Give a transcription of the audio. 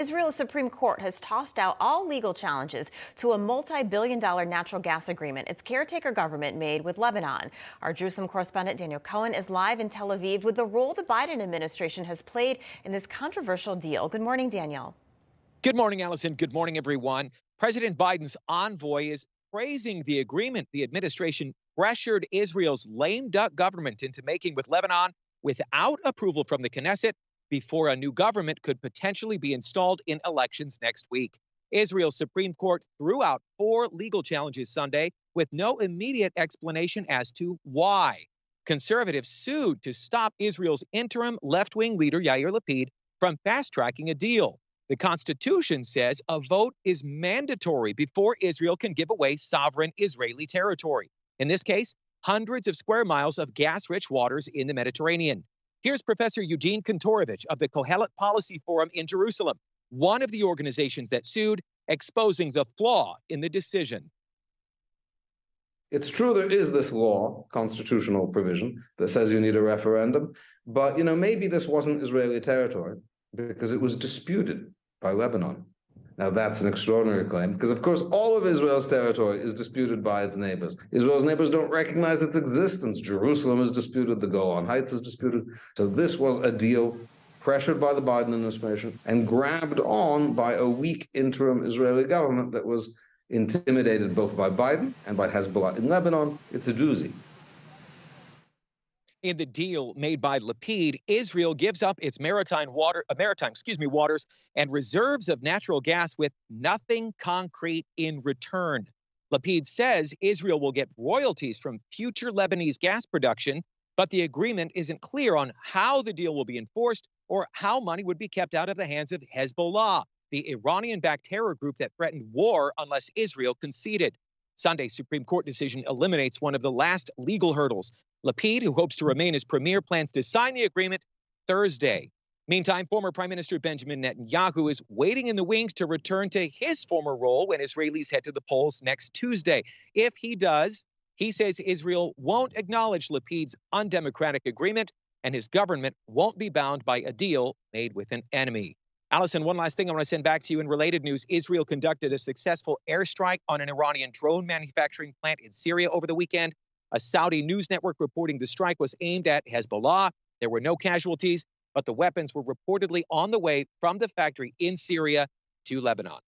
Israel's Supreme Court has tossed out all legal challenges to a multi-billion-dollar natural gas agreement its caretaker government made with Lebanon. Our Jerusalem correspondent Daniel Cohen is live in Tel Aviv with the role the Biden administration has played in this controversial deal. Good morning, Daniel. Good morning, Allison. Good morning, everyone. President Biden's envoy is praising the agreement the administration pressured Israel's lame duck government into making with Lebanon without approval from the Knesset before a new government could potentially be installed in elections next week. Israel's Supreme Court threw out 4 legal challenges Sunday with no immediate explanation as to why. Conservatives sued to stop Israel's interim left-wing leader Yair Lapid from fast-tracking a deal. The Constitution says a vote is mandatory before Israel can give away sovereign Israeli territory. In this case, hundreds of square miles of gas-rich waters in the Mediterranean. Here's Professor Eugene Kantorovich of the Kohelet Policy Forum in Jerusalem, one of the organizations that sued, exposing the flaw in the decision. It's true there is this law, constitutional provision, that says you need a referendum, but maybe this wasn't Israeli territory because it was disputed by Lebanon. Now, that's an extraordinary claim because, of course, all of Israel's territory is disputed by its neighbors. Israel's neighbors don't recognize its existence. Jerusalem is disputed. The Golan Heights is disputed. So this was a deal pressured by the Biden administration and grabbed on by a weak interim Israeli government that was intimidated both by Biden and by Hezbollah in Lebanon. It's a doozy. In the deal made by Lapid, Israel gives up its maritime waters and reserves of natural gas with nothing concrete in return. Lapid says Israel will get royalties from future Lebanese gas production, but the agreement isn't clear on how the deal will be enforced or how money would be kept out of the hands of Hezbollah, the Iranian-backed terror group that threatened war unless Israel conceded. Sunday's Supreme Court decision eliminates one of the last legal hurdles. Lapid, who hopes to remain as premier, plans to sign the agreement Thursday. Meantime, former Prime Minister Benjamin Netanyahu is waiting in the wings to return to his former role when Israelis head to the polls next Tuesday. If he does, he says Israel won't acknowledge Lapid's undemocratic agreement, and his government won't be bound by a deal made with an enemy. Allison, one last thing I want to send back to you in related news. Israel conducted a successful airstrike on an Iranian drone manufacturing plant in Syria over the weekend. A Saudi news network reporting the strike was aimed at Hezbollah. There were no casualties, but the weapons were reportedly on the way from the factory in Syria to Lebanon.